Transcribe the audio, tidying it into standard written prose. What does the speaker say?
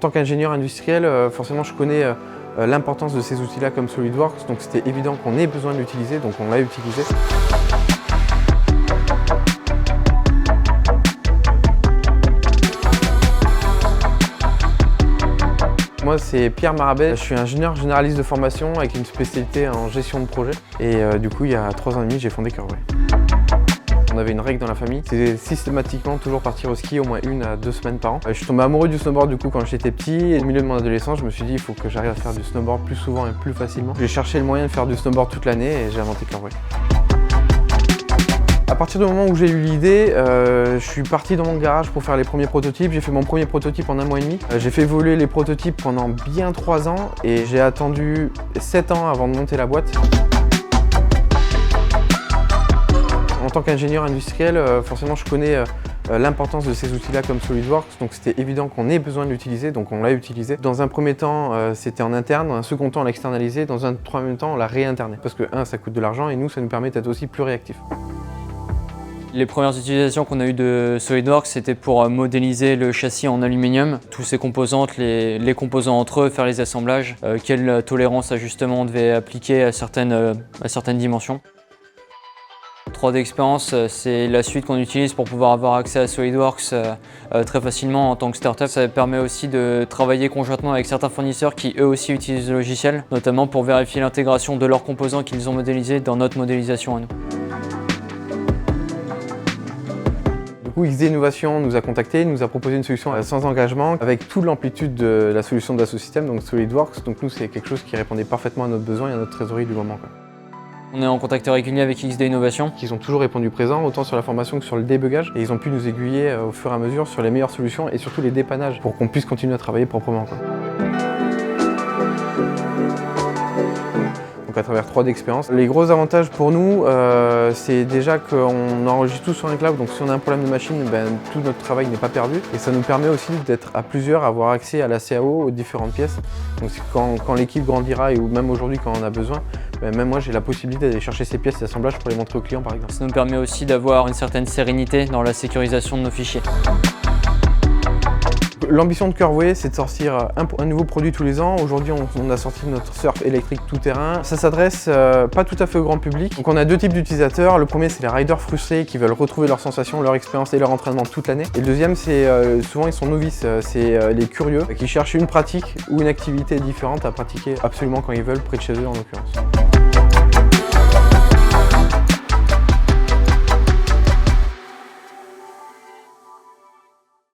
tant qu'ingénieur industriel, forcément je connais l'importance de ces outils-là comme SolidWorks, donc c'était évident qu'on ait besoin de l'utiliser, donc on l'a utilisé. Moi, c'est Pierre Marabet, je suis ingénieur généraliste de formation avec une spécialité en gestion de projet. Et du coup, il y a 3 ans et demi, j'ai fondé Curveway. On avait une règle dans la famille, c'est systématiquement toujours partir au ski au moins 1 à 2 semaines par an. Je suis tombé amoureux du snowboard du coup quand j'étais petit et au milieu de mon adolescence, je me suis dit il faut que j'arrive à faire du snowboard plus souvent et plus facilement. J'ai cherché le moyen de faire du snowboard toute l'année et j'ai inventé Curveway. À partir du moment où j'ai eu l'idée, je suis parti dans mon garage pour faire les premiers prototypes. J'ai fait mon premier prototype en 1 mois et demi. J'ai fait évoluer les prototypes pendant bien 3 ans et j'ai attendu 7 ans avant de monter la boîte. En tant qu'ingénieur industriel, forcément je connais l'importance de ces outils-là comme SolidWorks, donc c'était évident qu'on ait besoin de l'utiliser, donc on l'a utilisé. Dans un premier temps, c'était en interne, dans un second temps, on l'a externalisé, dans un troisième temps, on l'a réinterné. Parce que ça coûte de l'argent et nous, ça nous permet d'être aussi plus réactifs. Les premières utilisations qu'on a eues de SolidWorks, c'était pour modéliser le châssis en aluminium, tous ses composantes, les composants entre eux, faire les assemblages, quelle tolérance ajustement on devait appliquer à certaines dimensions. 3D Experience, c'est la suite qu'on utilise pour pouvoir avoir accès à SolidWorks très facilement en tant que startup. Ça permet aussi de travailler conjointement avec certains fournisseurs qui eux aussi utilisent le logiciel, notamment pour vérifier l'intégration de leurs composants qu'ils ont modélisés dans notre modélisation à nous. Du coup, XD Innovation nous a contactés, nous a proposé une solution sans engagement avec toute l'amplitude de la solution de l'Assosystème, donc SolidWorks. Donc nous, c'est quelque chose qui répondait parfaitement à notre besoin et à notre trésorerie du moment. On est en contact régulier avec XD Innovation. Ils ont toujours répondu présent, autant sur la formation que sur le débugage. Et ils ont pu nous aiguiller au fur et à mesure sur les meilleures solutions et surtout les dépannages pour qu'on puisse continuer à travailler proprement. Donc à travers 3D Experience. Les gros avantages pour nous, c'est déjà qu'on enregistre tout sur un cloud, donc si on a un problème de machine, tout notre travail n'est pas perdu. Et ça nous permet aussi d'être à plusieurs, avoir accès à la CAO, aux différentes pièces. Donc quand l'équipe grandira, ou même aujourd'hui quand on a besoin, même moi j'ai la possibilité d'aller chercher ces pièces d'assemblage pour les montrer aux clients par exemple. Ça nous permet aussi d'avoir une certaine sérénité dans la sécurisation de nos fichiers. L'ambition de Curveway, c'est de sortir un nouveau produit tous les ans. Aujourd'hui, on a sorti notre surf électrique tout-terrain. Ça s'adresse pas tout à fait au grand public. Donc on a 2 types d'utilisateurs. Le premier, c'est les riders frustrés qui veulent retrouver leurs sensations, leur expérience et leur entraînement toute l'année. Et le deuxième, c'est souvent ils sont novices. C'est les curieux qui cherchent une pratique ou une activité différente à pratiquer absolument quand ils veulent, près de chez eux en l'occurrence.